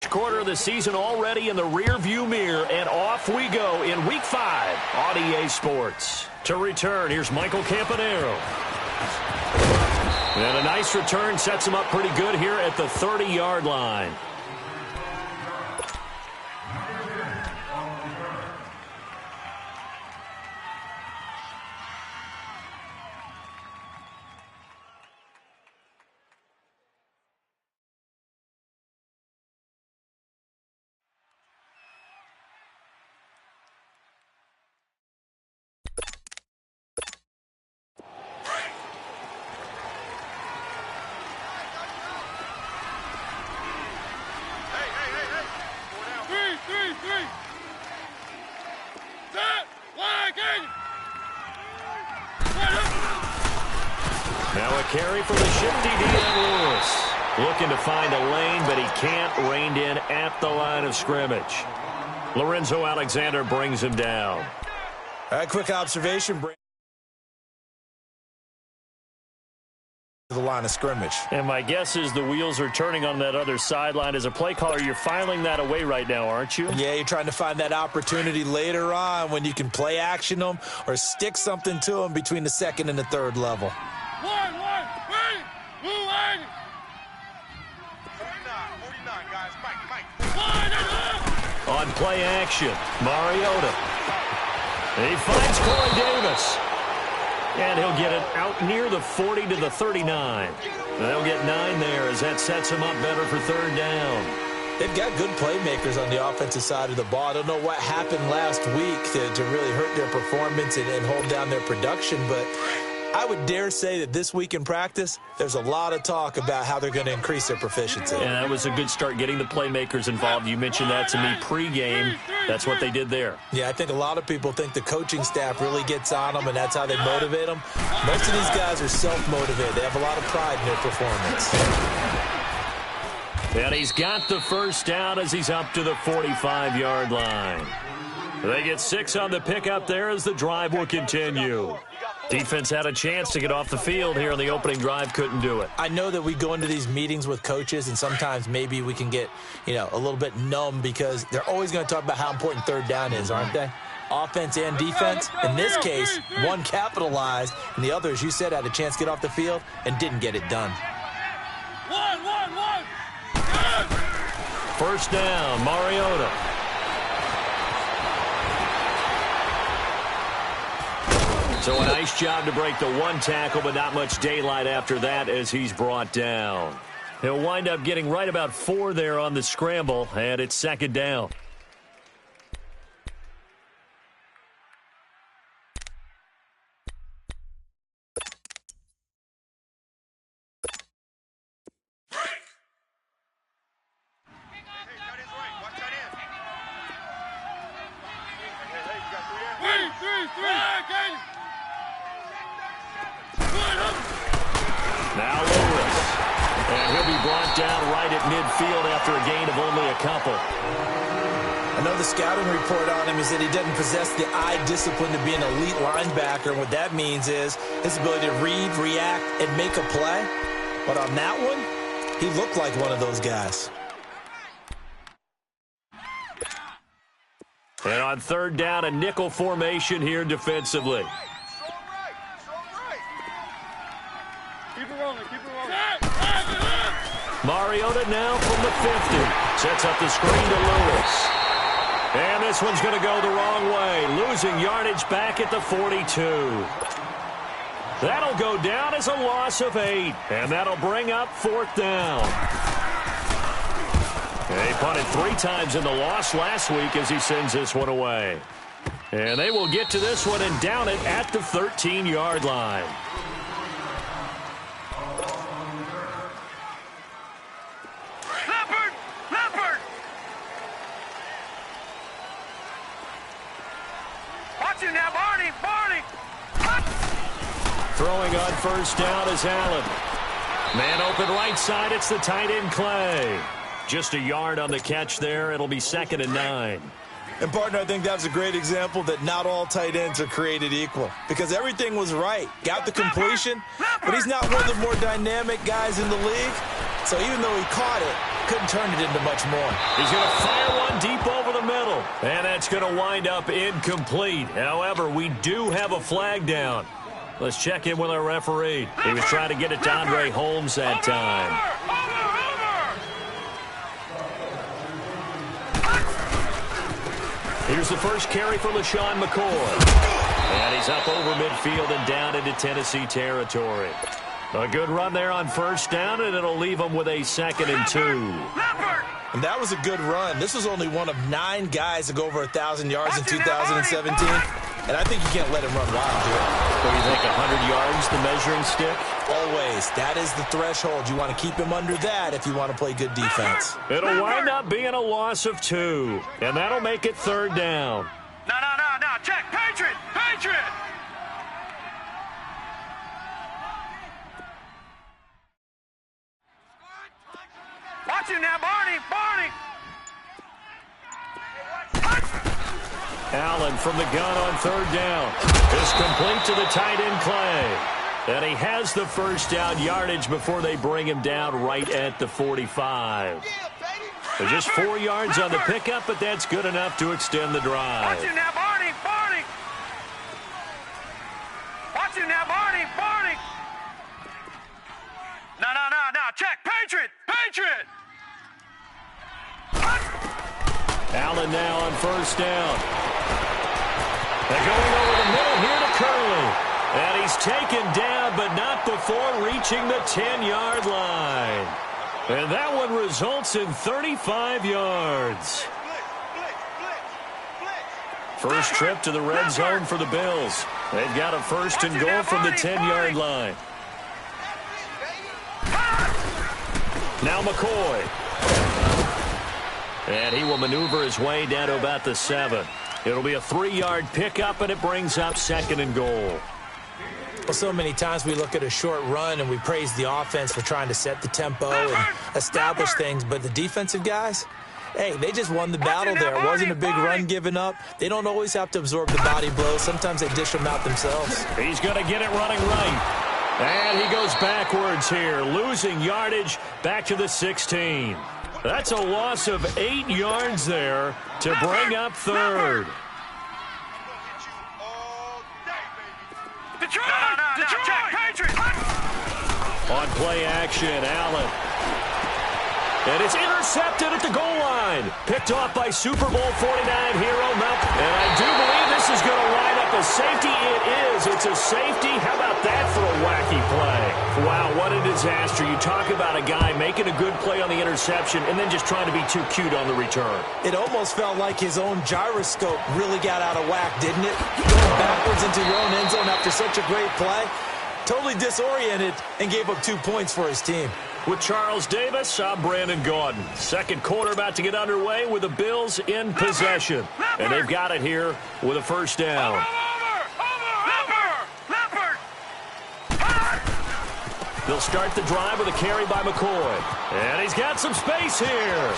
first quarter of the season already in the rearview mirror, and off we go in Week 5 on EA Sports. To return, here's Michael Campanero. And a nice return sets him up pretty good here at the 30-yard line. Now a carry for the shifty Deion Lewis. Looking to find a lane, but he can't. Reined in at the line of scrimmage. Lorenzo Alexander brings him down. All right, quick observation. The line of scrimmage. And my guess is the wheels are turning on that other sideline. As a play caller, you're filing that away right now, aren't you? Yeah, you're trying to find that opportunity later on when you can play action them or stick something to them between the second and the third level. 1, 1, ready, move, 49, guys, Mike. On play action, Mariota. He finds Corey Davis. And he'll get it out near the 40 to the 39. They'll get 9 there as that sets him up better for third down. They've got good playmakers on the offensive side of the ball. I don't know what happened last week to really hurt their performance and hold down their production, but I would dare say that this week in practice, there's a lot of talk about how they're going to increase their proficiency. And that was a good start getting the playmakers involved. You mentioned that to me pregame. That's what they did there. Yeah, I think a lot of people think the coaching staff really gets on them, and that's how they motivate them. Most of these guys are self-motivated. They have a lot of pride in their performance. And he's got the first down as he's up to the 45-yard line. They get 6 on the pickup there as the drive will continue. Defense had a chance to get off the field here on the opening drive, couldn't do it. I know that we go into these meetings with coaches, and sometimes maybe we can get, a little bit numb because they're always going to talk about how important third down is, aren't they? Offense and defense. In this case, one capitalized, and the other, as you said, had a chance to get off the field and didn't get it done. 1. First down, Mariota. So a nice job to break the one tackle, but not much daylight after that as he's brought down. He'll wind up getting right about 4 there on the scramble, and it's second down. Now Lewis. And he'll be brought down right at midfield after a gain of only a couple. I know the scouting report on him is that he doesn't possess the eye discipline to be an elite linebacker. And what that means is his ability to read, react, and make a play. But on that one, he looked like one of those guys. And on third down, a nickel formation here defensively. Mariota now from the 50. Sets up the screen to Lewis. And this one's going to go the wrong way. Losing yardage back at the 42. That'll go down as a loss of 8. And that'll bring up fourth down. They punted 3 times in the loss last week as he sends this one away. And they will get to this one and down it at the 13-yard line. Throwing on first down is Allen. Man open right side, it's the tight end Clay. Just a yard on the catch there. It'll be 2nd and 9. And, partner, I think that was a great example that not all tight ends are created equal because everything was right. Got the completion, but he's not one of the more dynamic guys in the league. So even though he caught it, couldn't turn it into much more. He's going to fire one deep over the middle. And that's going to wind up incomplete. However, we do have a flag down. Let's check in with our referee. He was trying to get it to Andre Holmes that time. Here's the first carry for LaShawn McCoy. And he's up over midfield and down into Tennessee territory. A good run there on first down, and it'll leave him with a 2nd and 2. And that was a good run. This was only one of 9 guys to go over 1,000 yards in 2017. And I think you can't let him run wild here. What do you think, 100 yards, the measuring stick? Always. That is the threshold. You want to keep him under that if you want to play good defense. It'll wind up being a loss of 2. And that'll make it 3rd down. No. Check. Patriot. Watch him now, Barney. Allen from the gun on 3rd down. Is complete to the tight end, Clay. And he has the first down yardage before they bring him down right at the 45. So just 4 yards on the pickup, but that's good enough to extend the drive. Watch him now, Barney. Watch him now, Barney. No. Check. Patriot. Allen now on first down. They're going over the middle here to Curley. And he's taken down, but not before reaching the 10-yard line. And that one results in 35 yards. First trip to the red zone for the Bills. They've got a 1st and goal from the 10-yard line. Now McCoy. And he will maneuver his way down to about the 7. It'll be a 3-yard pickup, and it brings up 2nd and goal. Well, so many times we look at a short run and we praise the offense for trying to set the tempo and establish things, but the defensive guys, hey, they just won the battle there. It wasn't a big run given up. They don't always have to absorb the body blows. Sometimes they dish them out themselves. He's going to get it running right. And he goes backwards here, losing yardage back to the 16. That's a loss of 8 yards there to bring up 3rd. Detroit! On play action, Allen. And it's intercepted at the goal line. Picked off by Super Bowl 49 hero Malcolm. And I do believe this is going to line up a safety. It is. It's a safety. How about that for a wacky play? Wow, what a disaster. You talk about a guy making a good play on the interception and then just trying to be too cute on the return. It almost felt like his own gyroscope really got out of whack, didn't it? Going backwards into your own end zone after such a great play. Totally disoriented and gave up 2 points for his team. With Charles Davis, I'm Brandon Gaudin. Second quarter about to get underway with the Bills in possession. And they've got it here with a 1st down. They'll start the drive with a carry by McCoy. And he's got some space here.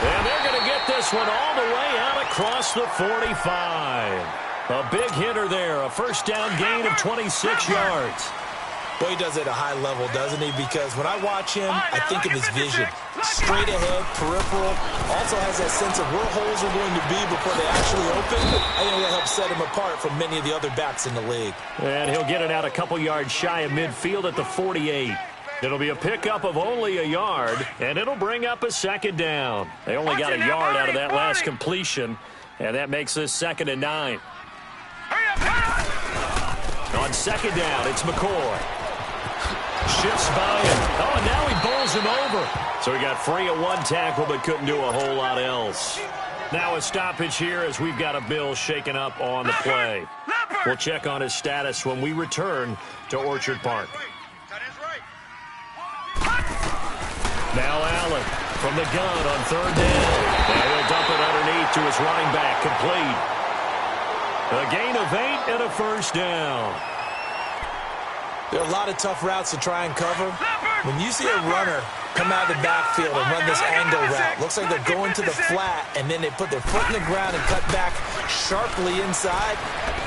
And they're going to get this one all the way out across the 45. A big hitter there, a 1st down gain of 26 yards. Boy, he does it at a high level, doesn't he? Because when I watch him, I think of his vision. Straight ahead, peripheral. Also has that sense of where holes are going to be before they actually open. I think that helps set him apart from many of the other backs in the league. And he'll get it out a couple yards shy of midfield at the 48. It'll be a pickup of only a yard, and it'll bring up a 2nd down. They only got a yard out of that last completion, and that makes this 2nd and 9. On 2nd down, it's McCoy. Shifts by him. Oh, and now he bowls him over. So he got free of 1 tackle but couldn't do a whole lot else. Now a stoppage here as we've got a Bill shaken up on the play. We'll check on his status when we return to Orchard Park. Now Allen from the gun on 3rd down. And he'll dump it underneath to his running back, complete. A gain of 8 and a 1st down. There are a lot of tough routes to try and cover. When you see a runner come out of the backfield and run this angle route, looks like they're going to the flat, and then they put their foot in the ground and cut back sharply inside,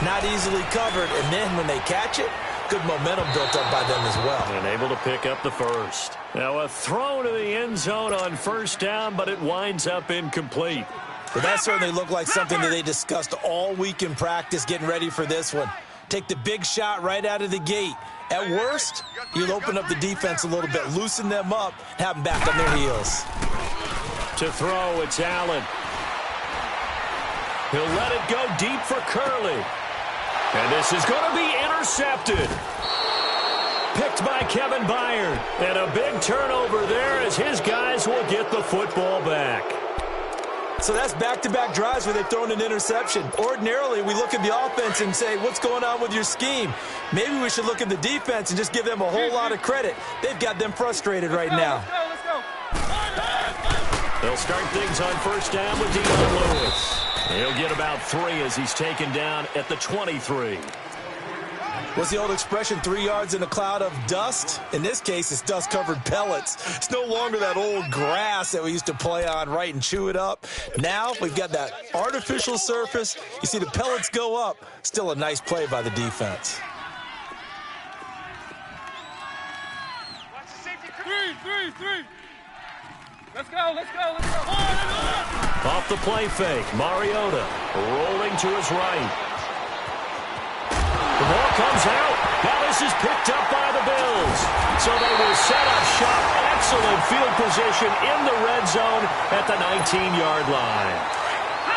not easily covered. And then when they catch it, good momentum built up by them as well. And able to pick up the first. Now a throw to the end zone on first down, but it winds up incomplete. But that certainly looked like something that they discussed all week in practice getting ready for this one. Take the big shot right out of the gate. At worst, you'll open up the defense a little bit, loosen them up, have them back on their heels. To throw, it's Allen. He'll let it go deep for Curley. And this is going to be intercepted. Picked by Kevin Byard. And a big turnover there as his guys will get the football back. So that's back-to-back drives where they've thrown an interception. Ordinarily, we look at the offense and say, what's going on with your scheme? Maybe we should look at the defense and just give them a whole lot of credit. They've got them frustrated right now. Let's go. They'll start things on first down with Dion Lewis. He'll get about 3 as he's taken down at the 23. What's the old expression, 3 yards in a cloud of dust? In this case, it's dust-covered pellets. It's no longer that old grass that we used to play on, right, and chew it up. Now we've got that artificial surface. You see the pellets go up. Still a nice play by the defense. Watch the safety. 3. Let's go. Off the play fake, Mariota rolling to his right. The ball comes out. Now this is picked up by the Bills. So they will set up shop. Excellent field position in the red zone at the 19-yard line.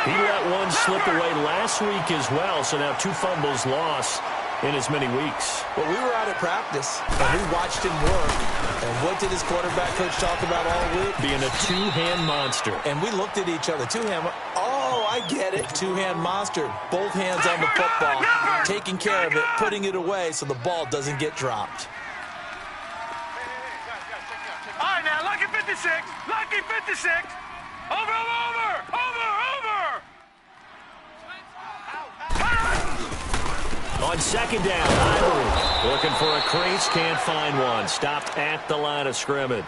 He let one slip away last week as well, so now 2 fumbles lost in as many weeks. Well, we were out at practice, and we watched him work. And what did his quarterback coach talk about all week? Being a two-hand monster. And we looked at each other. Two-hand. Oh, I get it. Two-hand monster. Both hands on the football. Taking care of it, putting it away so the ball doesn't get dropped. All right, now, lucky 56. Lucky 56. Over. On second down, Ivory looking for a crease, can't find one. Stopped at the line of scrimmage.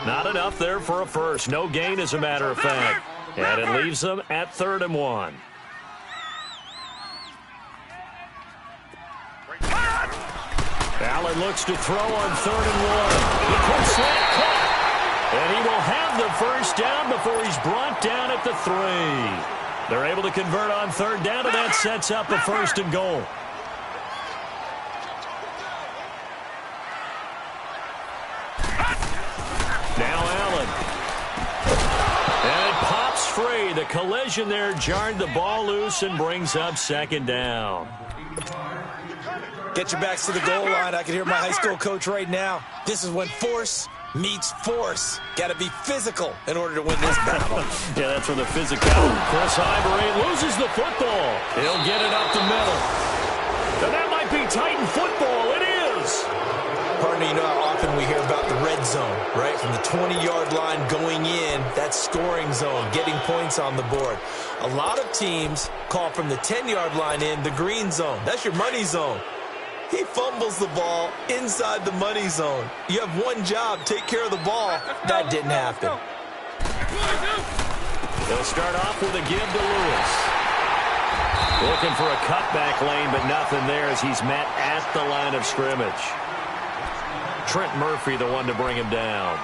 Not enough there for a first. No gain, as a matter of fact. And it leaves them at 3rd and 1. Allen looks to throw on 3rd and 1. The quick slant caught. And he will have the first down before he's brought down at the 3. They're able to convert on 3rd down, and that sets up a 1st and goal. Now Allen. And it pops free. The collision there jarred the ball loose and brings up 2nd down. Get your backs to the goal line. I can hear my high school coach right now. This is when force meets force. Got to be physical in order to win this battle. Yeah, that's where the physical. Chris Ivory loses the football. He'll get it up the middle. And that might be Titan football. It is. Partner, you know how often we hear about the red zone, right? From the 20-yard line going in, that scoring zone, getting points on the board. A lot of teams call from the 10-yard line in the green zone. That's your money zone. He fumbles the ball inside the money zone. You have one job, take care of the ball. That didn't happen. They'll start off with a give to Lewis. Looking for a cutback lane, but nothing there as he's met at the line of scrimmage. Trent Murphy, the one to bring him down.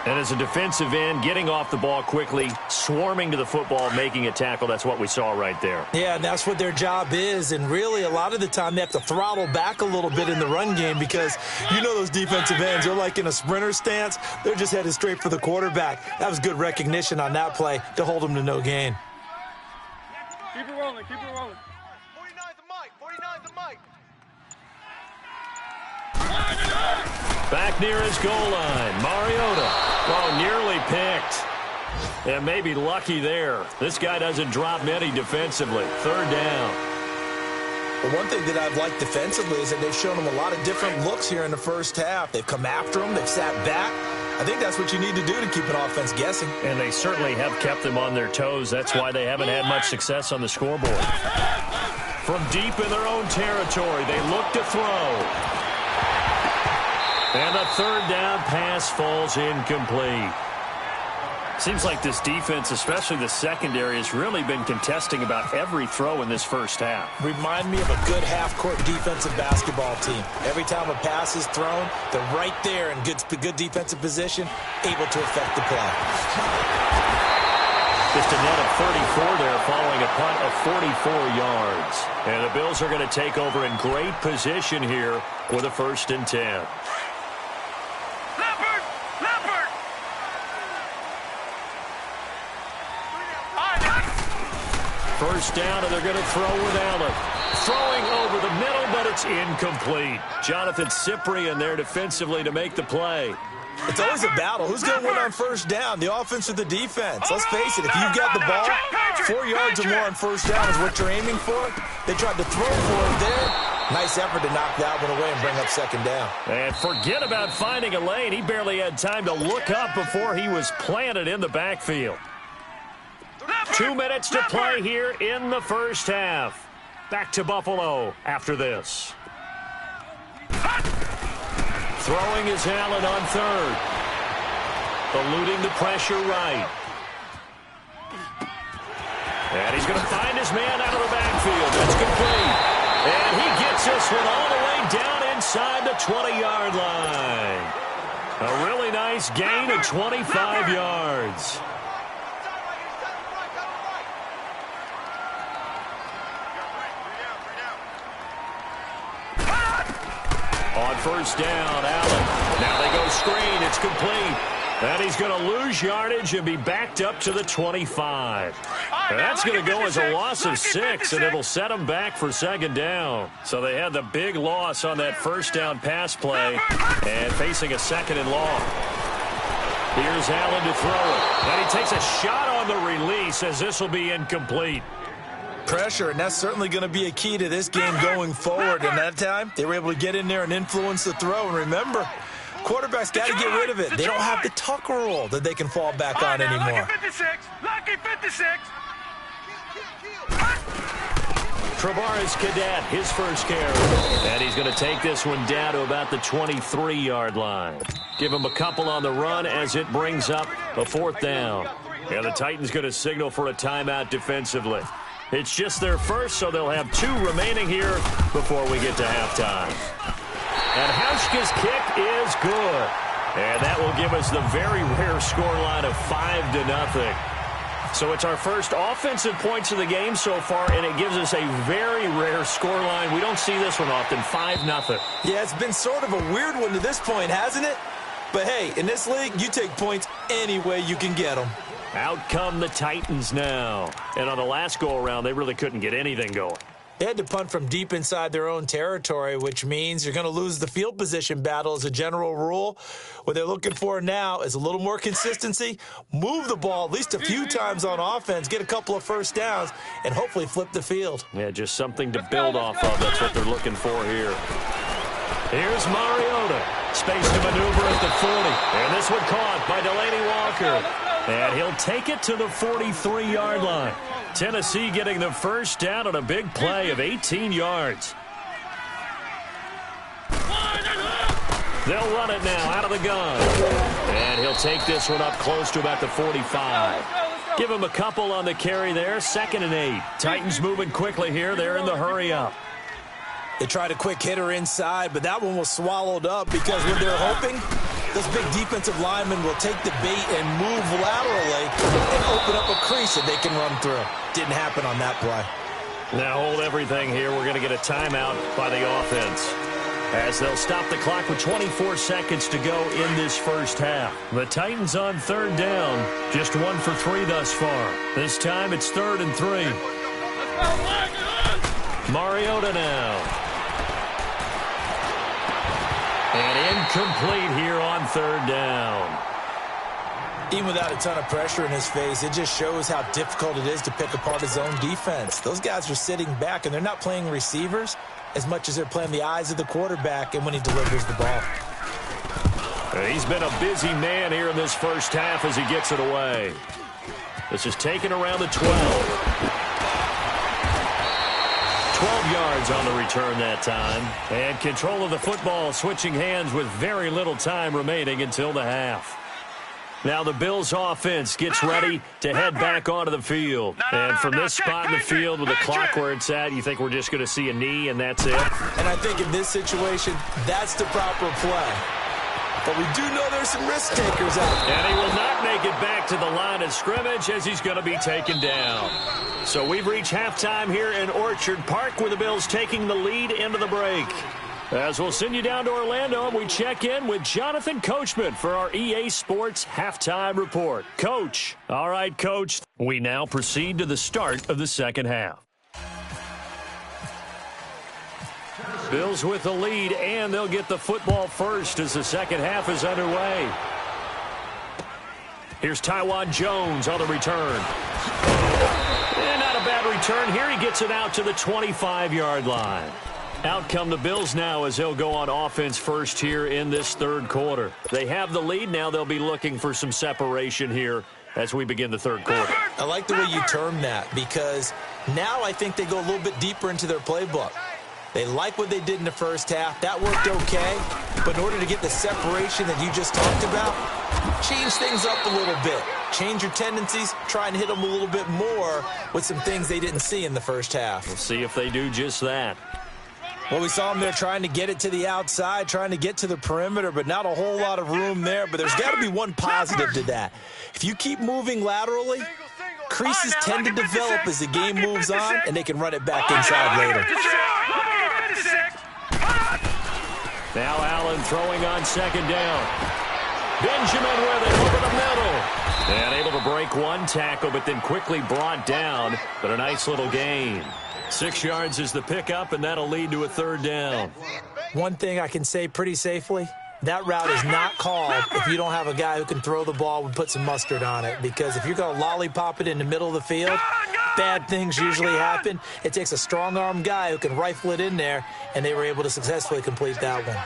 And as a defensive end, getting off the ball quickly, swarming to the football, making a tackle, that's what we saw right there. Yeah, and that's what their job is. And really, a lot of the time, they have to throttle back a little bit in the run game because you know those defensive ends, they're like in a sprinter stance. They're just headed straight for the quarterback. That was good recognition on that play to hold them to no gain. Keep it rolling. 49's the mic. 49's the mic. Back near his goal line, Mariota. Oh, nearly picked. And maybe lucky there. This guy doesn't drop many defensively. 3rd down. Well, one thing that I've liked defensively is that they've shown them a lot of different looks here in the first half. They've come after them. They've sat back. I think that's what you need to do to keep an offense guessing. And they certainly have kept them on their toes. That's why they haven't had much success on the scoreboard. From deep in their own territory, they look to throw. And the 3rd down pass falls incomplete. Seems like this defense, especially the secondary, has really been contesting about every throw in this first half. Remind me of a good half-court defensive basketball team. Every time a pass is thrown, they're right there in good defensive position, able to affect the play. Just a net of 34 there following a punt of 44 yards. And the Bills are going to take over in great position here with a 1st and 10. First down, and they're going to throw with Allen. Throwing over the middle, but it's incomplete. Jonathan Cyprien there defensively to make the play. It's always a battle. Who's going to win on first down, the offense or the defense? Let's face it, if you've got the ball, 4 yards or more on first down is what you're aiming for. They tried to throw for it there. Nice effort to knock that one away and bring up 2nd down. And forget about finding a lane. He barely had time to look up before he was planted in the backfield. 2 minutes to play here in the first half. Back to Buffalo after this. Throwing is Allen on 3rd. Eluding the pressure right. And he's going to find his man out of the backfield. That's complete. And he gets this one all the way down inside the 20-yard line. A really nice gain of 25 yards. On first down, Allen. Now they go screen. It's complete. And he's going to lose yardage and be backed up to the 25. That's going to go as a loss of 6, and it'll set them back for 2nd down. So they had the big loss on that first down pass play and facing a 2nd and long. Here's Allen to throw it. And he takes a shot on the release as this will be incomplete. Pressure, and that's certainly going to be a key to this game going forward. And that time, they were able to get in there and influence the throw. And remember, quarterbacks got to get rid of it. They don't have the tuck rule that they can fall back on anymore. Lucky 56. Lucky 56. Travaris Cadet, his first carry. And he's going to take this one down to about the 23-yard line. Give him a couple on the run as it brings up a 4th down. And the Titans going to signal for a timeout defensively. It's just their first, so they'll have 2 remaining here before we get to halftime. And Hauschka's kick is good. And that will give us the very rare scoreline of 5-0. So it's our first offensive points of the game so far, and it gives us a very rare scoreline. We don't see this one often, 5-0. Yeah, it's been sort of a weird one to this point, hasn't it? But hey, in this league, you take points any way you can get them. Out come the Titans now. And on the last go-around, they really couldn't get anything going. They had to punt from deep inside their own territory, which means you're going to lose the field position battle as a general rule. What they're looking for now is a little more consistency, move the ball at least a few times on offense, get a couple of first downs, and hopefully flip the field. Yeah, just something to build off of. That's what they're looking for here. Here's Mariota. Space to maneuver at the 40. And this one caught by Delaney Walker. And he'll take it to the 43-yard line. Tennessee getting the first down on a big play of 18 yards. They'll run it now out of the gun. And he'll take this one up close to about the 45. Give him a couple on the carry there. 2nd and 8. Titans moving quickly here. They're in the hurry up. They tried a quick hitter inside, but that one was swallowed up because when they're hoping, those big defensive linemen will take the bait and move laterally and open up a crease that they can run through. Didn't happen on that play. Now hold everything here. We're going to get a timeout by the offense as they'll stop the clock with 24 seconds to go in this first half. The Titans on 3rd down, just 1 for 3 thus far. This time it's 3rd and 3. Mariota now. And incomplete here on 3rd down. Even without a ton of pressure in his face, it just shows how difficult it is to pick apart his own defense. Those guys are sitting back, and they're not playing receivers as much as they're playing the eyes of the quarterback and when he delivers the ball. He's been a busy man here in this first half as he gets it away. This is taken around the 12. 12 yards on the return that time. And control of the football switching hands with very little time remaining until the half. Now the Bills offense gets ready to head back onto the field. And from this spot in the field with the clock where it's at, you think we're just going to see a knee and that's it? And I think in this situation, that's the proper play. But we do know there's some risk takers out there. And he will not make it back to the line of scrimmage as he's going to be taken down. So we've reached halftime here in Orchard Park with the Bills taking the lead into the break. As we'll send you down to Orlando, and we check in with Jonathan Coachman for our EA Sports Halftime Report. Coach. All right, Coach. We now proceed to the start of the second half. Bills with the lead, and they'll get the football first as the second half is underway. Here's Tywan Jones on the return. And not a bad return here. He gets it out to the 25-yard line. Out come the Bills now as they'll go on offense first here in this third quarter. They have the lead. Now they'll be looking for some separation here as we begin the third quarter. I like the way you term that because now I think they go a little bit deeper into their playbook. They like what they did in the first half. That worked okay. But in order to get the separation that you just talked about, change things up a little bit. Change your tendencies. Try and hit them a little bit more with some things they didn't see in the first half. We'll see if they do just that. Well, we saw them there trying to get it to the outside, trying to get to the perimeter, but not a whole lot of room there. But there's got to be one positive to that. If you keep moving laterally, creases tend to develop as the game moves on, and they can run it back inside later. Now Allen throwing on second down. Benjamin with it over the middle. And able to break one tackle, but then quickly brought down. But a nice little gain. 6 yards is the pickup, and that'll lead to a third down. One thing I can say pretty safely, that route is not called if you don't have a guy who can throw the ball and put some mustard on it. Because if you're going to lollipop it in the middle of the field, bad things usually happen. It takes a strong-arm guy who can rifle it in there, and they were able to successfully complete that one.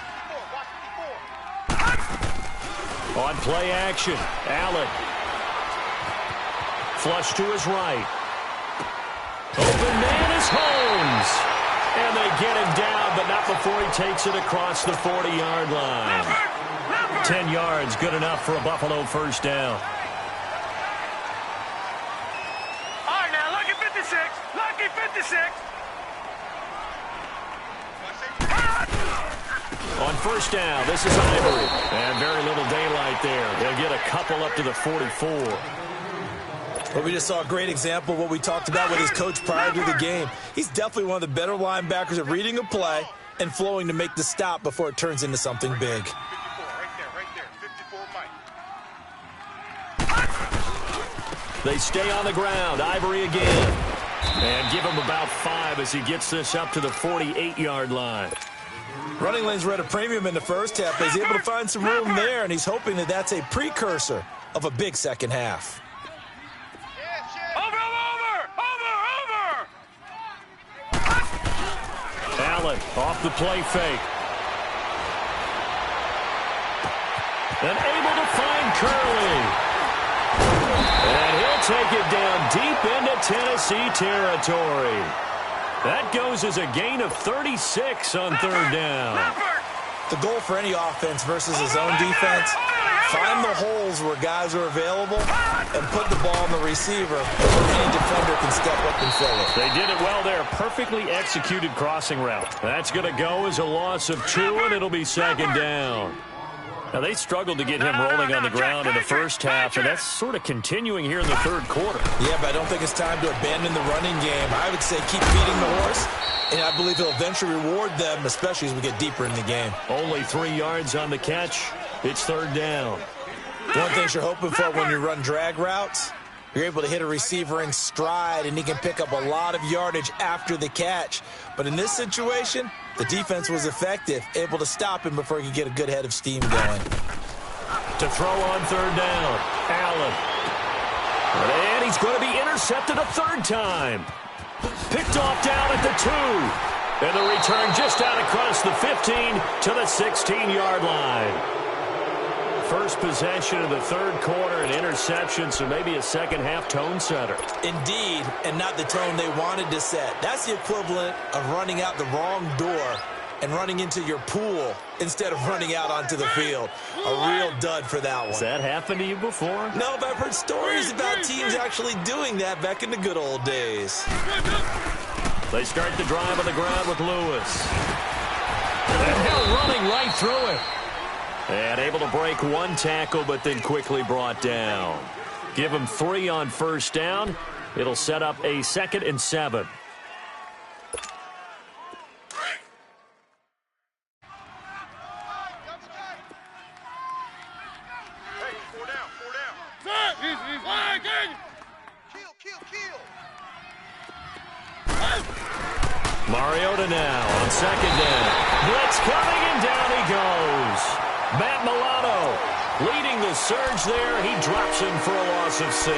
On play action, Allen. Flush to his right. Open man is Holmes. And they get him down, but not before he takes it across the 40-yard line. 10 yards, good enough for a Buffalo first down. All right, now, lucky 56. Lucky 56. On first down, this is Ivory. And very little daylight there. They'll get a couple up to the 44. But we just saw a great example of what we talked about with his coach prior to the game. He's definitely one of the better linebackers at reading a play and flowing to make the stop before it turns into something big. 54, right there, 54, Mike. They stay on the ground. Ivory again. And give him about 5 as he gets this up to the 48-yard line. Running lanes were at a premium in the first half, but he's able to find some room there, and he's hoping that that's a precursor of a big second half. Allen off the play fake. And able to find Curley. And he'll take it down deep into Tennessee territory. That goes as a gain of 36 on third down. The goal for any offense versus his own defense, find the holes where guys are available and put the ball on the receiver where any defender can step up and fill it. They did it well there. Perfectly executed crossing route. That's going to go as a loss of 2, and it'll be second down. Now, they struggled to get him rolling on the ground in the first half, and that's sort of continuing here in the third quarter. Yeah, but I don't think it's time to abandon the running game. I would say keep feeding the horse, and I believe he'll eventually reward them, especially as we get deeper in the game. Only 3 yards on the catch. It's third down. One thing you're hoping for when you run drag routes, you're able to hit a receiver in stride, and he can pick up a lot of yardage after the catch. But in this situation, the defense was effective, able to stop him before he could get a good head of steam going. To throw on third down, Allen. And he's going to be intercepted a third time. Picked off down at the 2. And the return just out across the 15 to the 16-yard line. First possession of the third quarter, an interception, so maybe a second-half tone setter. Indeed, and not the tone they wanted to set. That's the equivalent of running out the wrong door and running into your pool instead of running out onto the field. A real dud for that one. Has that happened to you before? No, but I've heard stories about teams actually doing that back in the good old days. They start the drive on the ground with Lewis. And they're running right through it. And able to break one tackle, but then quickly brought down. Give him 3 on first down. It'll set up a 2nd and 7. Mariota now on 2nd down. Blitz coming, and down he goes. Matt Milano leading the surge there. He drops him for a loss of 6.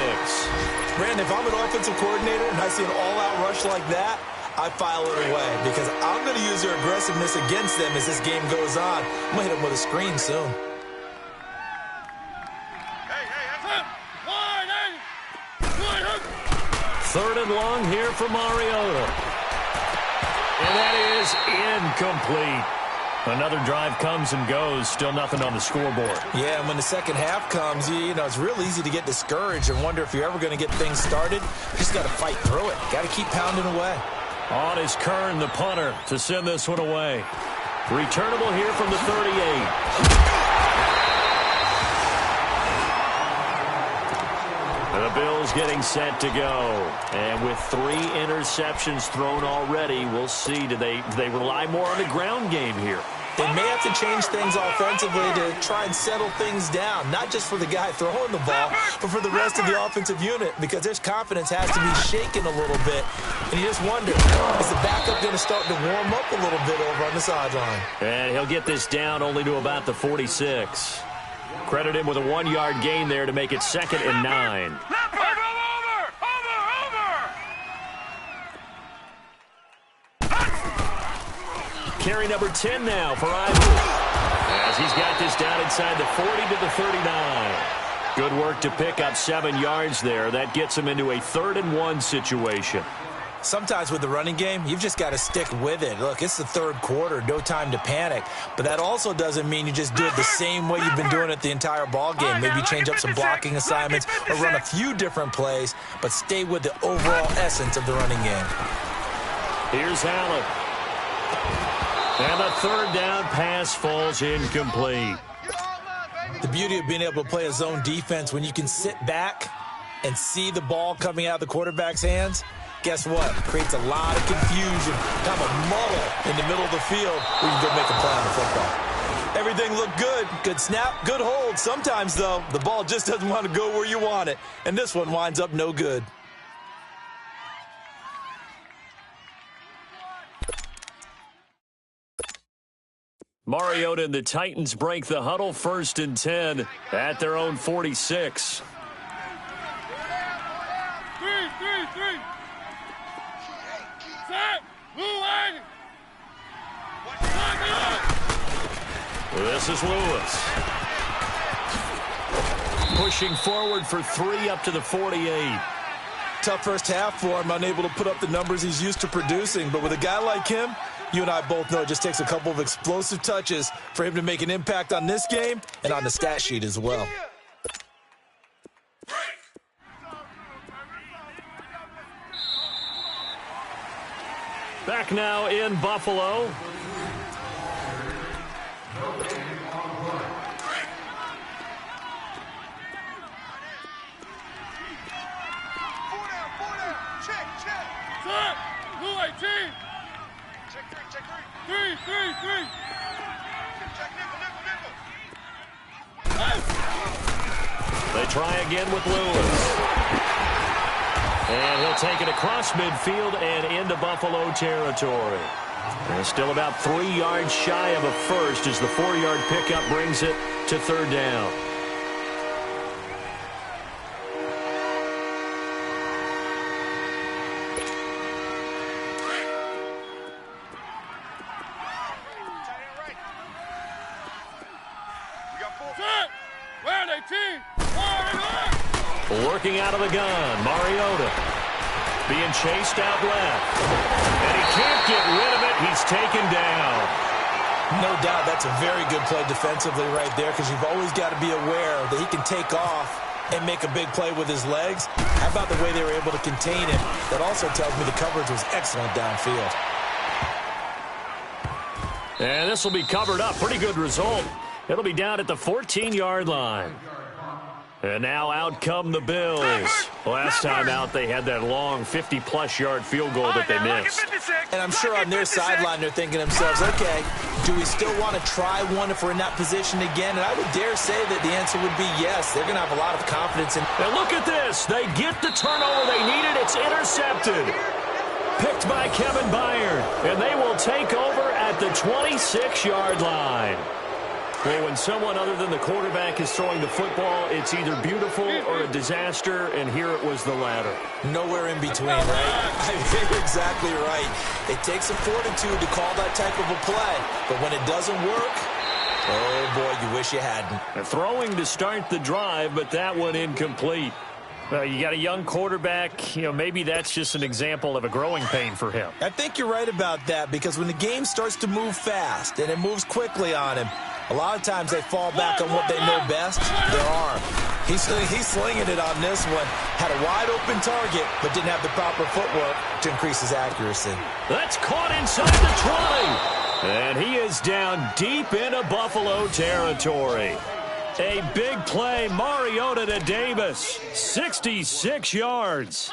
Brandon, if I'm an offensive coordinator and I see an all-out rush like that, I file it away because I'm going to use their aggressiveness against them as this game goes on. I'm going to hit them with a screen soon. Third and long here for Mariota. And that is incomplete. Another drive comes and goes. Still nothing on the scoreboard. Yeah, and when the second half comes, you know, it's real easy to get discouraged and wonder if you're ever going to get things started. You just got to fight through it. Got to keep pounding away. On is Kern, the punter, to send this one away. Returnable here from the 38. The Bills getting set to go. And with 3 interceptions thrown already, we'll see. Do they rely more on the ground game here? They may have to change things offensively to try and settle things down, not just for the guy throwing the ball, but for the rest of the offensive unit, because their confidence has to be shaken a little bit. And you just wonder, is the backup going to start to warm up a little bit over on the sideline? And he'll get this down only to about the 46. Credit him with a 1-yard gain there to make it 2nd and 9. Carry number 10 now for Ivory. As he's got this down inside the 40 to the 39. Good work to pick up 7 yards there. That gets him into a 3rd and 1 situation. Sometimes with the running game, you've just got to stick with it. Look, it's the 3rd quarter, no time to panic. But that also doesn't mean you just do it the same way you've been doing it the entire ball game. Maybe change up some blocking assignments or run a few different plays, but stay with the overall essence of the running game. Here's Allen. And the 3rd down pass falls incomplete. The beauty of being able to play a zone defense when you can sit back and see the ball coming out of the quarterback's hands, guess what? Creates a lot of confusion, kind of a muddle in the middle of the field where you can go make a play on the football. Everything looked good. Good snap, good hold. Sometimes, though, the ball just doesn't want to go where you want it. And this one winds up no good. Mariota and the Titans break the huddle, 1st and 10 at their own 46. This is Lewis. Pushing forward for 3 up to the 48. Tough first half for him, unable to put up the numbers he's used to producing. But with a guy like him, you and I both know it just takes a couple of explosive touches for him to make an impact on this game and on the stat sheet as well. Back now in Buffalo. They try again with Lewis. And he'll take it across midfield and into Buffalo territory. And still about 3 yards shy of a first as the 4-yard pickup brings it to 3rd down. Working out of the gun, Mariota being chased out left. And he can't get rid of it. He's taken down. No doubt that's a very good play defensively right there, because you've always got to be aware that he can take off and make a big play with his legs. How about the way they were able to contain him? That also tells me the coverage was excellent downfield. And this will be covered up. Pretty good result. It'll be down at the 14-yard line. And now out come the Bills. Last time out, they had that long 50-plus yard field goal that they missed. And I'm sure on their sideline, they're thinking to themselves, okay, do we still want to try one if we're in that position again? And I would dare say that the answer would be yes. They're going to have a lot of confidence in. And look at this. They get the turnover they needed. It's intercepted. Picked by Kevin Byard. And they will take over at the 26-yard line. Well, when someone other than the quarterback is throwing the football, it's either beautiful or a disaster, and here it was the latter. Nowhere in between, right? You're exactly right. It takes some fortitude to call that type of a play, but when it doesn't work, oh, boy, you wish you hadn't. Throwing to start the drive, but that one incomplete. Well, you got a young quarterback, maybe that's just an example of a growing pain for him. I think you're right about that, because when the game starts to move fast and it moves quickly on him, a lot of times they fall back on what they know best, their arm. He's slinging it on this one. Had a wide-open target, but didn't have the proper footwork to increase his accuracy. That's caught inside the 20. And he is down deep into Buffalo territory. A big play, Mariota to Davis. 66 yards.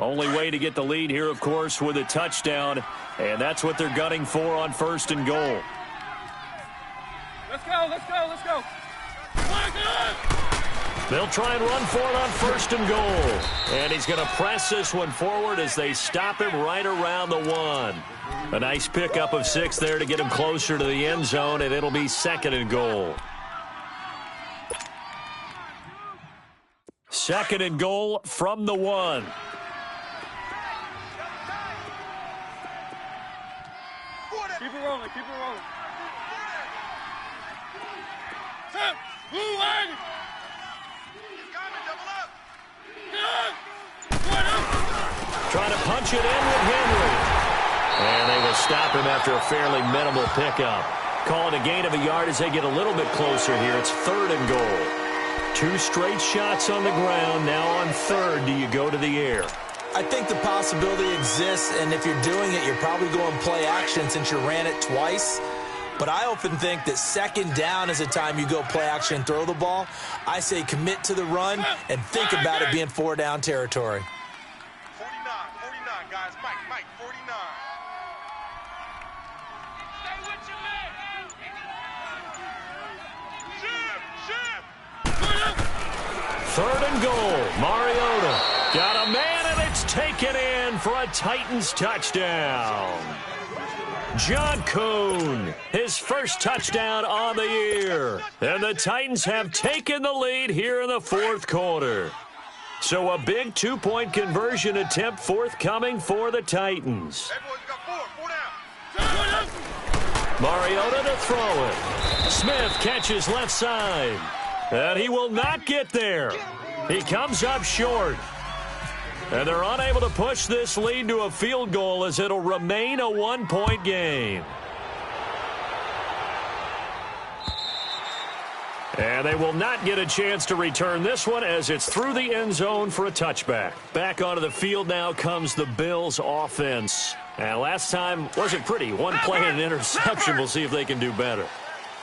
Only way to get the lead here, of course, with a touchdown. And that's what they're gunning for on 1st and goal. Let's go, let's go, let's go. They'll try and run for it on 1st and goal. And he's going to press this one forward as they stop him right around the 1. A nice pickup of 6 there to get him closer to the end zone, and it'll be 2nd and goal. 2nd and goal from the 1. Keep it rolling, keep it rolling. Trying to punch it in with Henry. And they will stop him after a fairly minimal pickup. Calling a gain of a yard as they get a little bit closer here. It's 3rd and goal. 2 straight shots on the ground. Now on 3rd, do you go to the air? I think the possibility exists, and if you're doing it, you're probably going play action since you ran it twice. But I often think that 2nd down is the time you go play action and throw the ball. I say commit to the run and think about it being 4-down territory. 49, guys. Mike, 49. Stay with your man. Ship. 3rd and goal. Mariota got a man, and it's taken in for a Titans touchdown. John Kuhn, his first touchdown on the year. And the Titans have taken the lead here in the 4th quarter. So a big 2-point conversion attempt forthcoming for the Titans. Hey, boys, we got 4 down. Mariota to throw it. Smith catches left side. And he will not get there. He comes up short. And they're unable to push this lead to a field goal as it'll remain a 1-point game. And they will not get a chance to return this one as it's through the end zone for a touchback. Back onto the field now comes the Bills offense. And last time wasn't pretty. One play and an interception. We'll see if they can do better.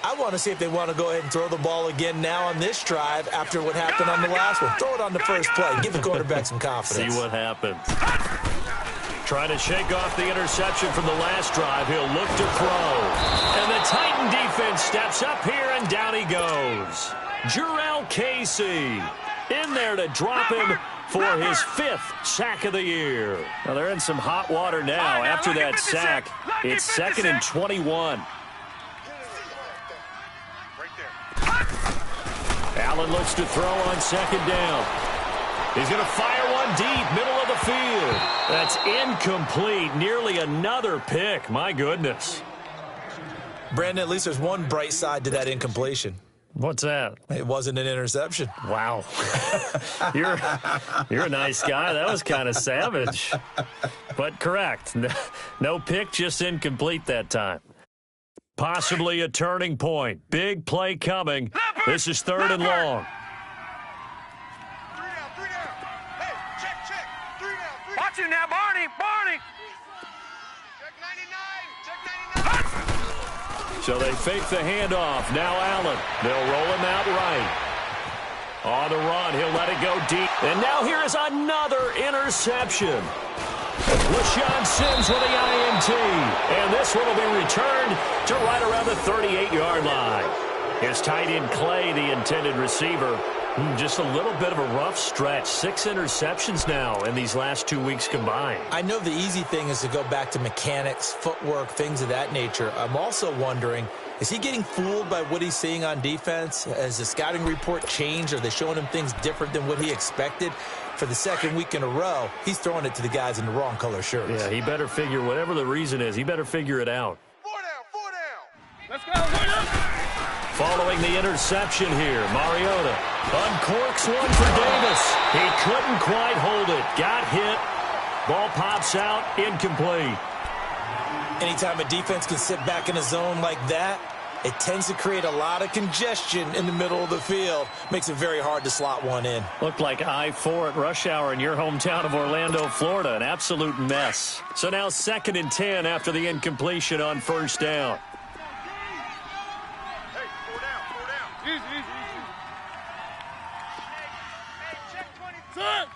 I want to see if they want to go ahead and throw the ball again now on this drive after what happened on the last one. Throw it on the first play. Give the quarterback some confidence. See what happens. Trying to shake off the interception from the last drive. He'll look to throw. And the Titan defense steps up here, and down he goes. Jurrell Casey in there to drop him for his 5th sack of the year. Now they're in some hot water now. After that sack, it's 2nd and 21. Allen looks to throw on 2nd down. He's going to fire one deep, middle of the field. That's incomplete. Nearly another pick. My goodness. Brandon, at least there's one bright side to that incompletion. What's that? It wasn't an interception. Wow. You're a nice guy. That was kind of savage. But correct. No pick, just incomplete that time. Possibly a turning point. Big play coming. This is 3rd and long. 3 down. Hey, check. 3 down. Watch him now, Barney. Check 99. So they fake the handoff. Now Allen. They'll roll him out right. On the run, he'll let it go deep. And now here is another interception. LaShawn Sims with the INT. And this one will be returned to right around the 38-yard line. His tight end Clay, the intended receiver. Just a little bit of a rough stretch. 6 interceptions now in these last 2 weeks combined. I know the easy thing is to go back to mechanics, footwork, things of that nature. I'm also wondering, is he getting fooled by what he's seeing on defense? Has the scouting report changed? Are they showing him things different than what he expected? For the 2nd week in a row, he's throwing it to the guys in the wrong color shirts. Yeah, he better figure, whatever the reason is, he better figure it out. 4 down. Let's go. 4 down. Following the interception here, Mariota uncorks one for Davis. He couldn't quite hold it. Got hit. Ball pops out. Incomplete. Anytime a defense can sit back in a zone like that, it tends to create a lot of congestion in the middle of the field. Makes it very hard to slot one in. Looked like I-4 at rush hour in your hometown of Orlando, Florida. An absolute mess. So now 2nd and 10 after the incompletion on 1st down. Hey, 4 down. Easy. Hey, check 20. Set.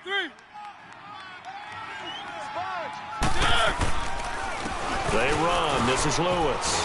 3. They run. This is Lewis.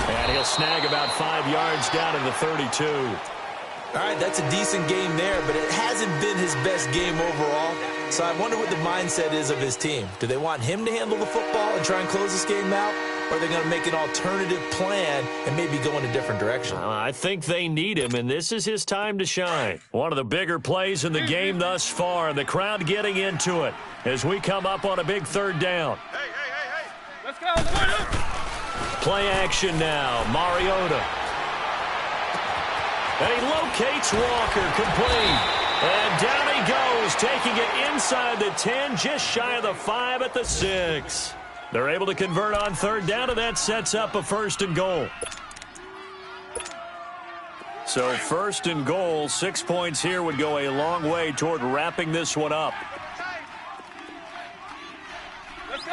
And he'll snag about 5 yards down to the 32. All right, that's a decent game there, but it hasn't been his best game overall. So I wonder what the mindset is of his team. Do they want him to handle the football and try and close this game out? Or are they going to make an alternative plan and maybe go in a different direction? I think they need him, and this is his time to shine. One of the bigger plays in the game thus far, and the crowd getting into it as we come up on a big 3rd down. Hey. Let's go. 4 down. Play action now. Mariota. And he locates Walker, complete. And down he goes, taking it inside the 10, just shy of the 5 at the 6. They're able to convert on 3rd down, and that sets up a 1st and goal. So 1st and goal, 6 points here would go a long way toward wrapping this one up. Let's go.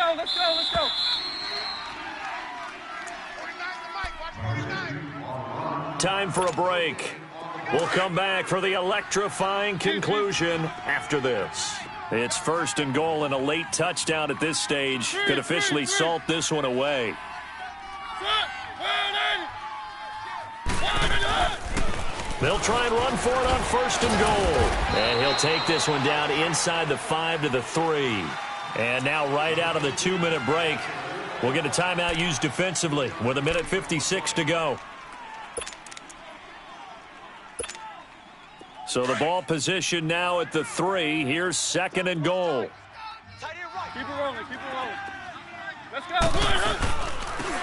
49's the mic. Watch 49. Time for a break. We'll come back for the electrifying conclusion after this. It's 1st and goal, and a late touchdown at this stage could officially salt this one away. They'll try and run for it on 1st and goal. And he'll take this one down inside the 5 to the 3. And now right out of the 2-minute break, we'll get a timeout used defensively with 1:56 to go. So the ball position now at the 3. Here's 2nd and goal. Keep it rolling. Let's go.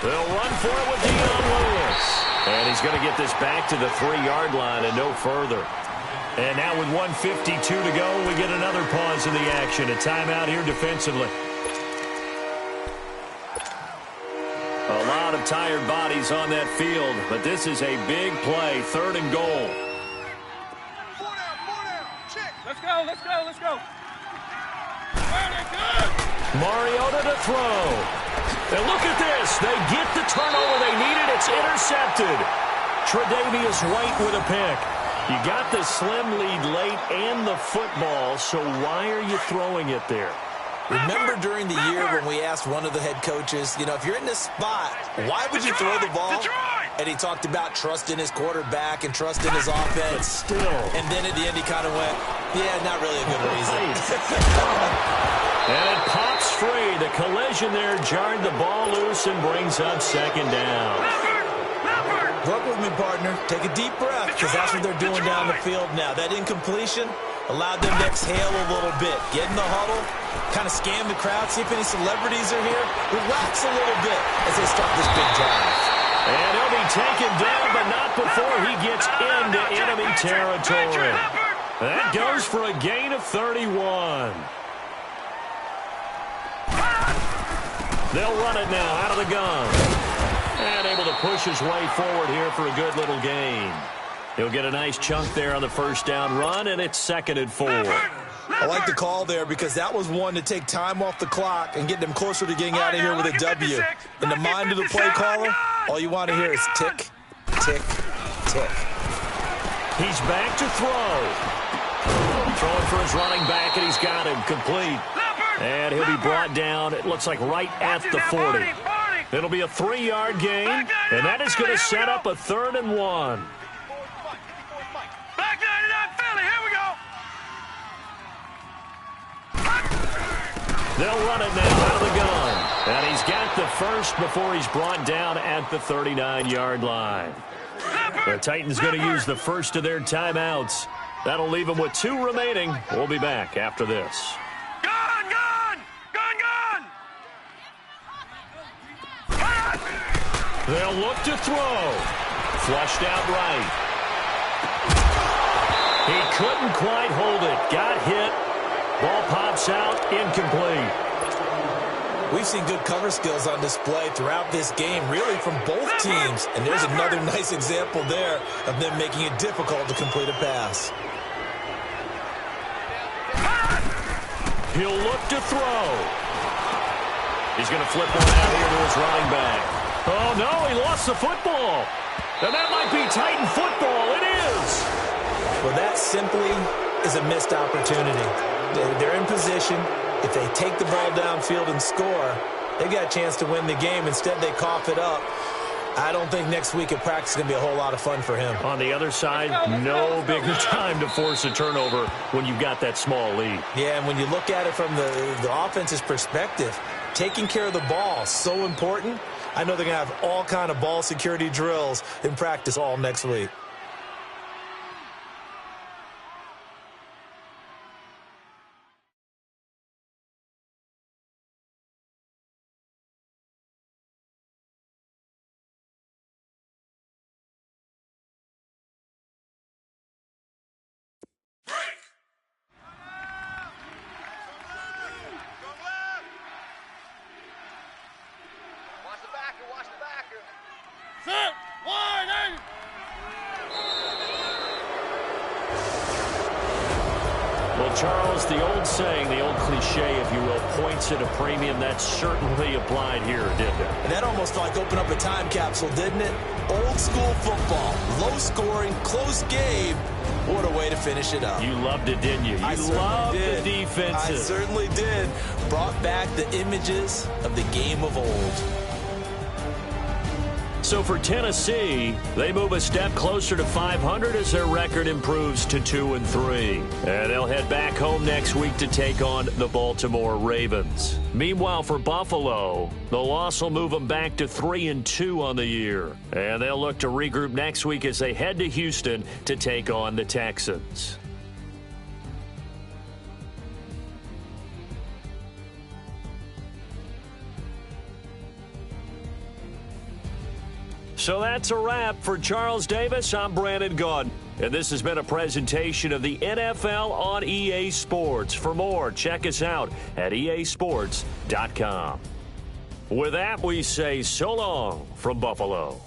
They'll run for it with Dion Lewis. And he's going to get this back to the 3-yard line and no further. And now with 1:52 to go, we get another pause in the action. A timeout here defensively. A lot of tired bodies on that field, but this is a big play. 3rd and goal. 4 down. Check. Let's go. Very good. Mariota to throw. And look at this. They get the turnover they needed. It's intercepted. Tre'Davious White with a pick. You got the slim lead late and the football, so why are you throwing it there? Remember during the year when we asked one of the head coaches, if you're in this spot, why would you throw the ball? And he talked about trusting his quarterback and trusting his offense. Still. And then at the end he kind of went, yeah, not really a good reason. And it pops free. The collision there jarred the ball loose and brings up 2nd down. Work with me, partner. Take a deep breath, because that's what they're doing down the field now. That incompletion allowed them to exhale a little bit. Get in the huddle, kind of scan the crowd, see if any celebrities are here. Relax a little bit as they start this big drive. And he'll be taken down, but not before he gets into enemy territory. That goes for a gain of 31. They'll run it now out of the gun. And able to push his way forward here for a good little gain. He'll get a nice chunk there on the first down run, and it's 2nd and 4. I like the call there because that was one to take time off the clock and get them closer to getting out of here with a W. In the mind of the play caller, all you want to hear is tick, tick, tick. He's back to throw. Throwing for his running back, and he's got him complete. And he'll be brought down, it looks like right at the 40. It'll be a 3-yard gain, and that is going to set up a 3rd and 1. Back 99 Philly, here we go. They'll run it now out of the gun. And he's got the first before he's brought down at the 39-yard line. The Titans going to use the first of their timeouts. That'll leave them with 2 remaining. We'll be back after this. Gun, gun, gun, gun. They'll look to throw. Flushed out right. He couldn't quite hold it. Got hit. Ball pops out. Incomplete. We've seen good cover skills on display throughout this game, really from both teams. And there's another nice example there of them making it difficult to complete a pass. He'll look to throw. He's going to flip one out here to his running back. Oh, no, he lost the football. And that might be Titan football. It is. Well, that simply is a missed opportunity. They're in position. If they take the ball downfield and score, they've got a chance to win the game. Instead, they cough it up. I don't think next week at practice is going to be a whole lot of fun for him. On the other side, no bigger time to force a turnover when you've got that small lead. Yeah, and when you look at it from the offense's perspective, taking care of the ball is so important. I know they're going to have all kind of ball security drills in practice all next week. Set, wide, eight. Well, Charles, the old saying, the old cliche, if you will, points at a premium. That certainly applied here, didn't it? And that almost like opened up a time capsule, didn't it? Old school football, low scoring, close game. What a way to finish it up. You loved it, didn't you? You loved the defenses. I certainly did. Brought back the images of the game of old. So for Tennessee, they move a step closer to 500 as their record improves to 2-3. And they'll head back home next week to take on the Baltimore Ravens. Meanwhile, for Buffalo, the loss will move them back to 3-2 on the year. And they'll look to regroup next week as they head to Houston to take on the Texans. So that's a wrap. For Charles Davis, I'm Brandon Gaudin. And this has been a presentation of the NFL on EA Sports. For more, check us out at easports.com. With that, we say so long from Buffalo.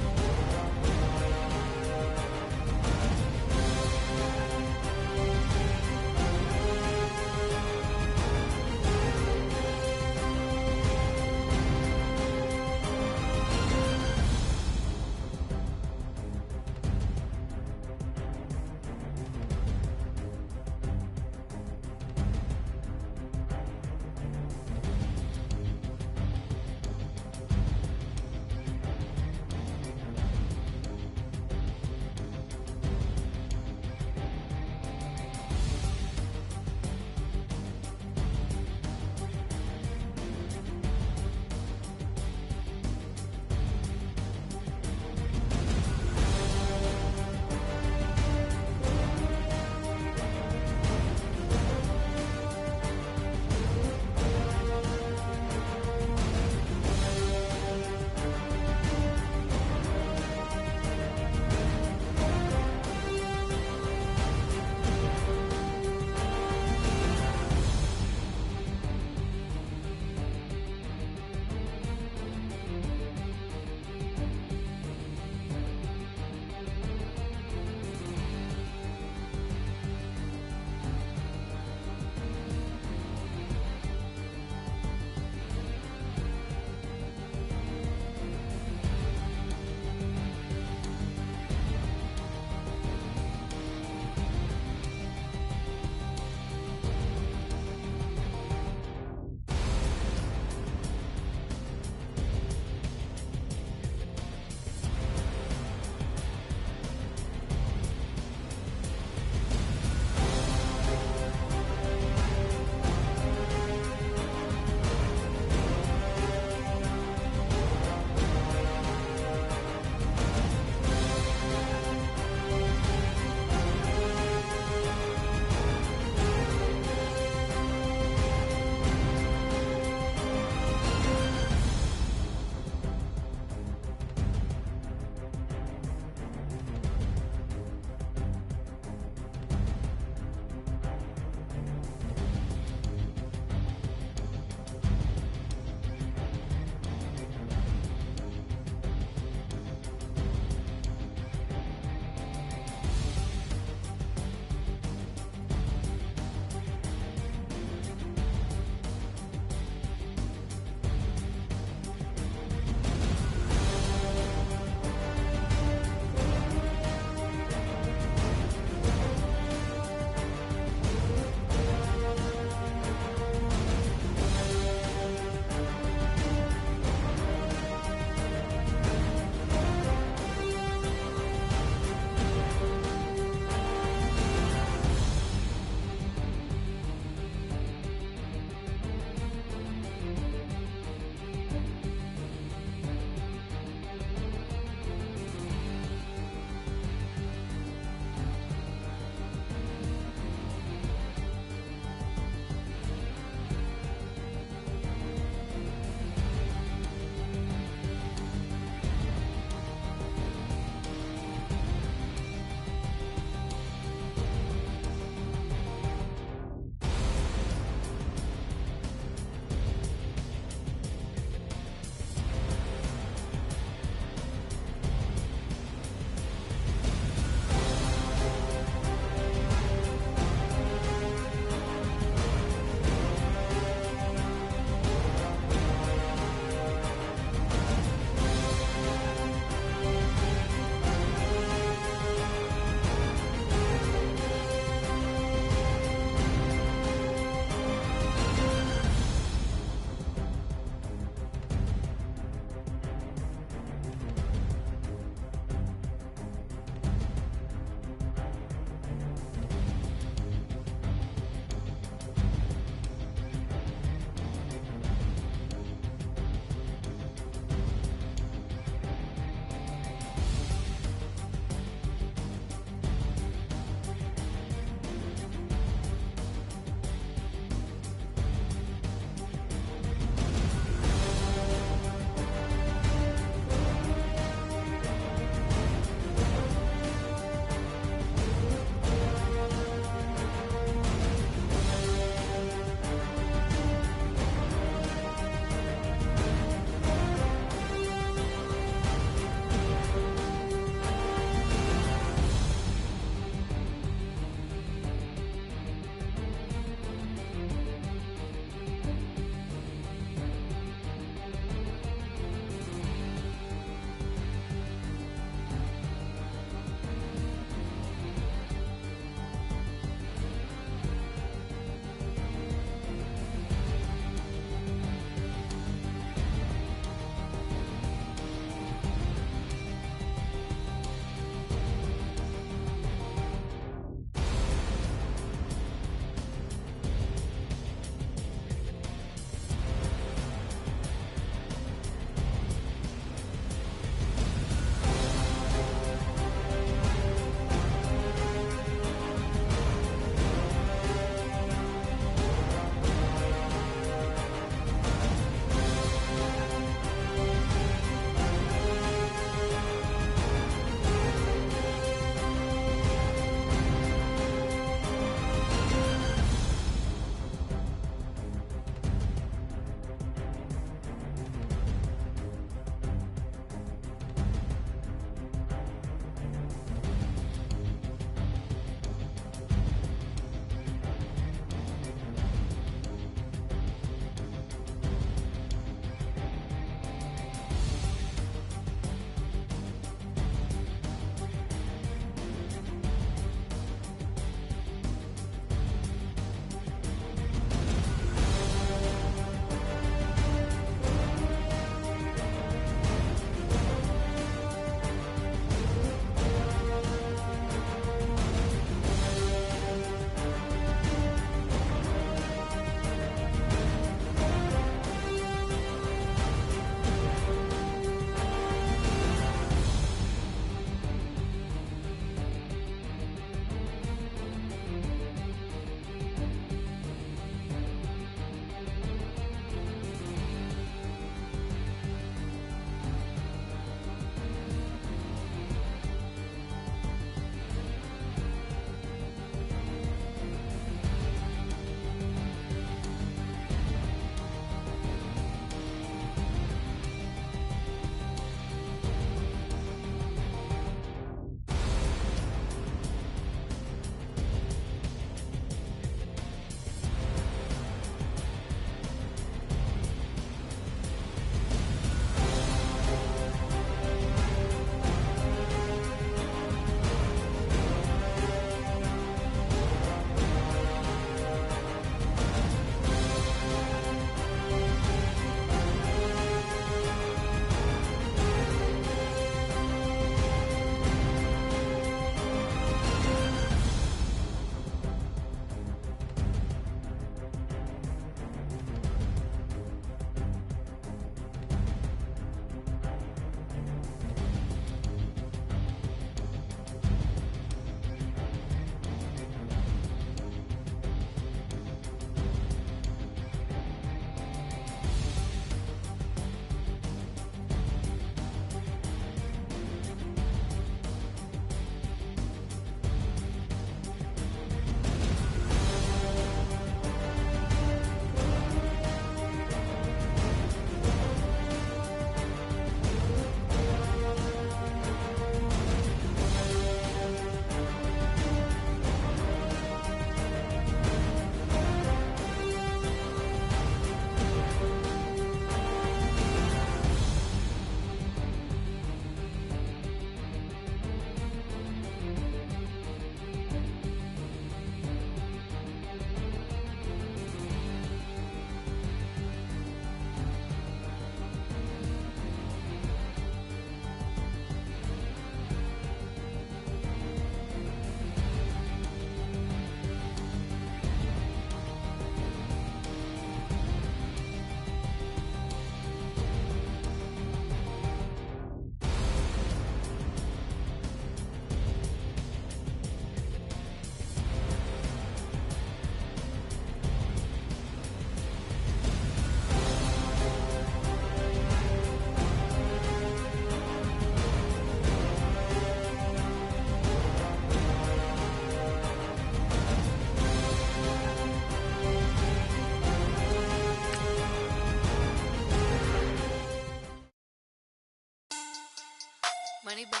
Money bag.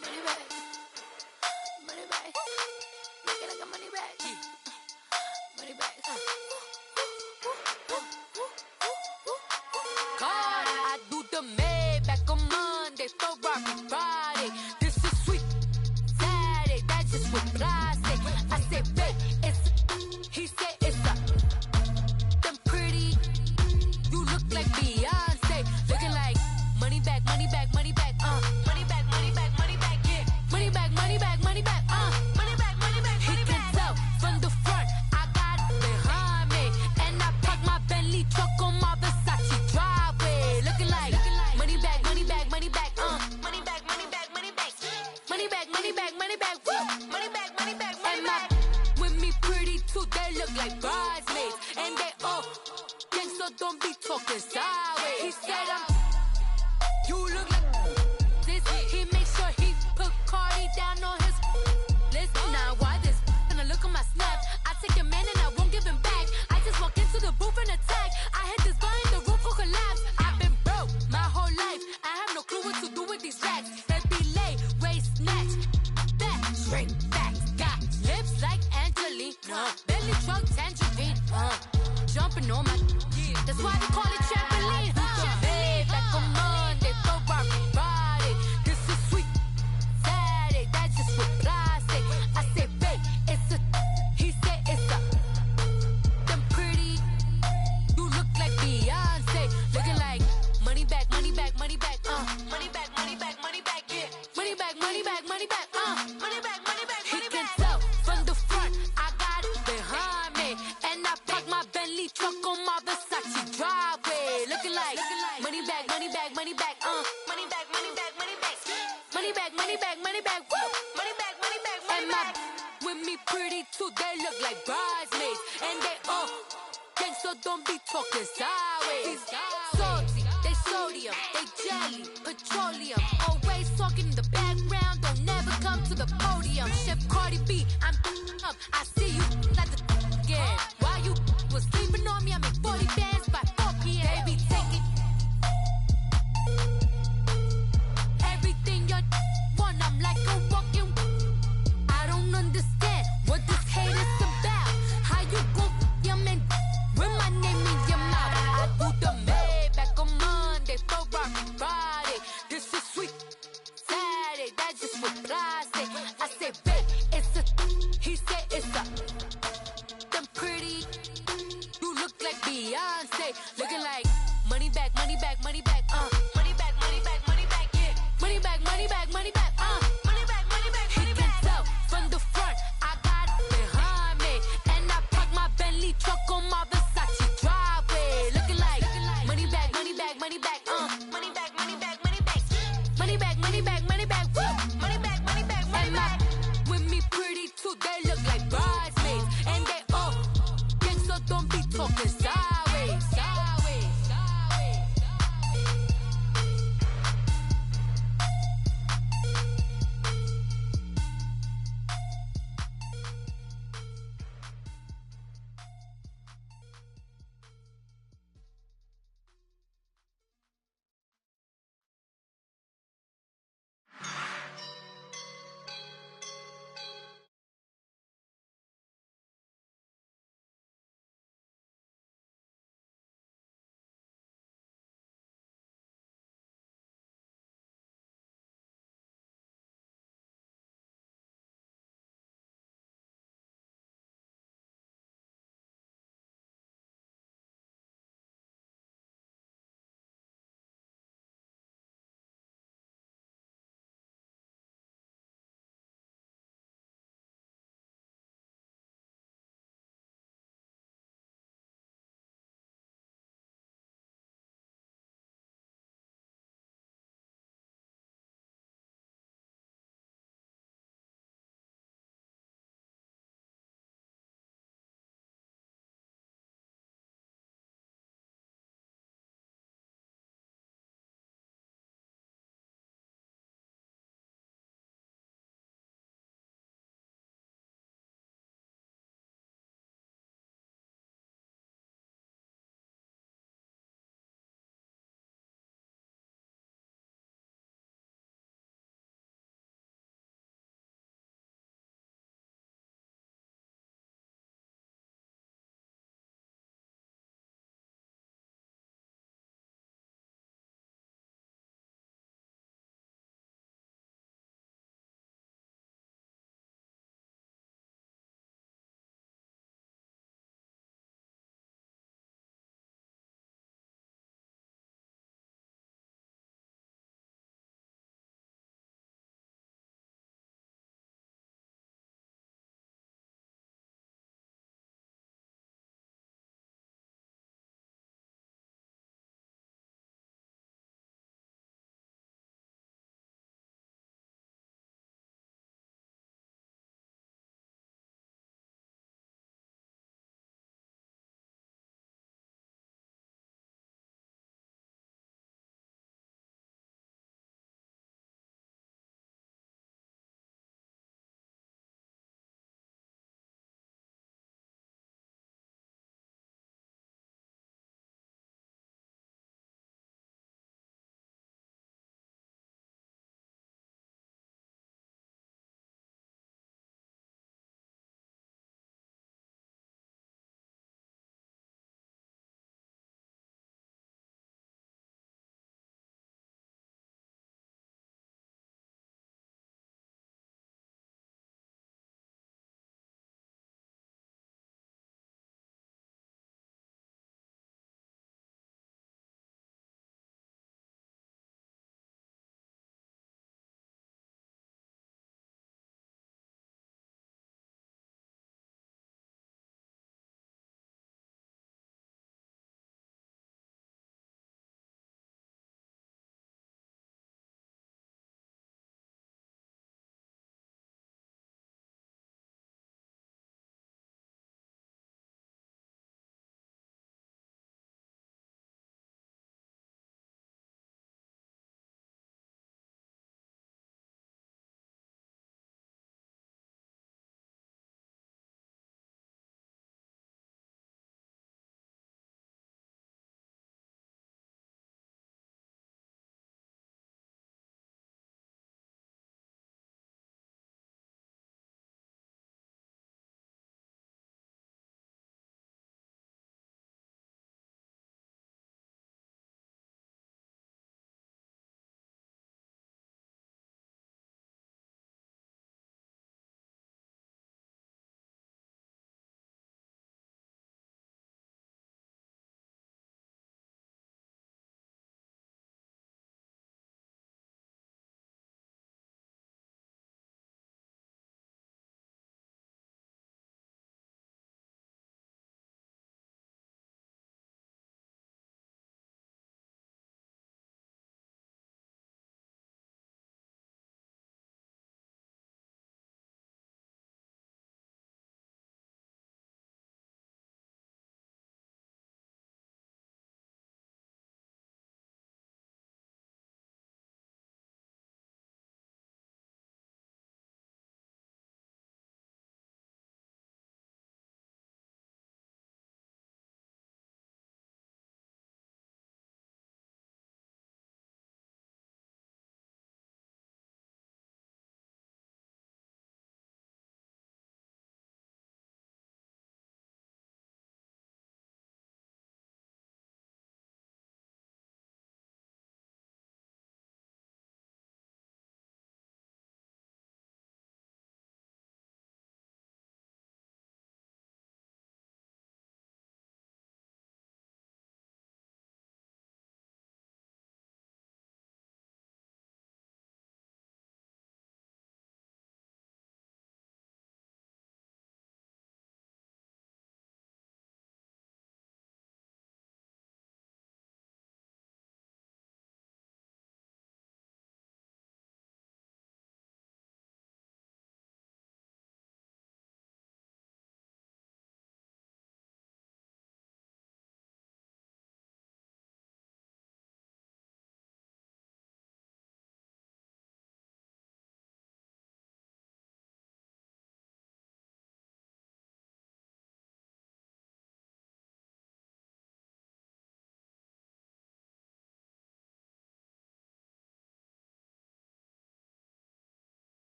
Money bag. Money bag. Make it like a money bag. Money bag. God, I do the Maybach on Monday, Ferrari Friday. This is sweet Saturday, that's just what I say. I say, babe, it's he said it's a them pretty. You look like Beyonce, looking like money bag, money bag, money bag, money bag, money bag, money bag, yeah, money bag, money bag, money bag, money bag, money bag. He can tell from the front, I got it behind me, and I park my Bentley truck on my Versace driveway, looking like money bag, money bag, money bag, money bag, money bag, money bag, money bag, money bag, money bag, woo, money bag, money bag, money bag. With me pretty too, they look like bridesmaids, and they all gang, so don't be talking sideways. He said you look like this. He makes sure he put Cardi down on his list. Now why this? Gonna look at my snap. I take a man and I won't give him back. I just walk into the booth and attack. I hit this guy in the roof will collapse. I've been broke my whole life. I have no clue what to do with these racks. That be lay, waist snatch, back, straight back. Got lips like Angelina, belly truck tangerine, jumping on my. That's why they call it trampoline. Back on Monday, Ferrari Friday. This is sweet Saturday, that's just what I say. I say, babe, it's a. He said it's a. Them pretty. You look like Beyonce, looking like money bag, money bag, money bag, money bag, money bag, money bag, yeah, money bag, money bag, money bag, money bag, money bag. He can tell from the front, I got it behind me, and I park my Bentley truck on my Versace driveway, looking like money bag, money bag, money bag, money bag, money bag, money bag, money bag, money bag, money bag, woo, money bag, money bag, money bag. With me pretty too, they look like bridesmaids, and they all gang, so don't be talking sideways. Salty, they sodium, they jelly, petroleum, always talking in the background, don't never come to the podium. Chef Cardi B, I'm up, I see you like the again. Why you was sleeping on me? I make 40 bands by 4 p.m. They be taking everything you want. I'm like a walking. I don't understand what this hate is about. How you gon' your man with my name in your mouth? I do the Maybach on Monday, Ferrari Friday. This is sweet Saturday, that's just what I say. I say, babe, it's a. He said it's a. Them pretty. You look like Beyonce, looking like money bag, money bag, money bag, money bag, money bag, money bag, yeah, money bag, money bag, money bag, money bag, money bag. He can tell from the front, I got it behind me, and I park my Bentley truck on my Versace driveway, looking like money bag, money bag, money bag, money bag, money bag, money bag, money bag, money bag, money bag, woo, money bag, money bag, money bag. With me pretty too, they look like bridesmaids, and they all gang, so don't be talking sideways.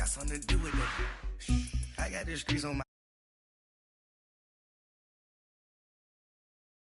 got something to do with it. I got this grease on my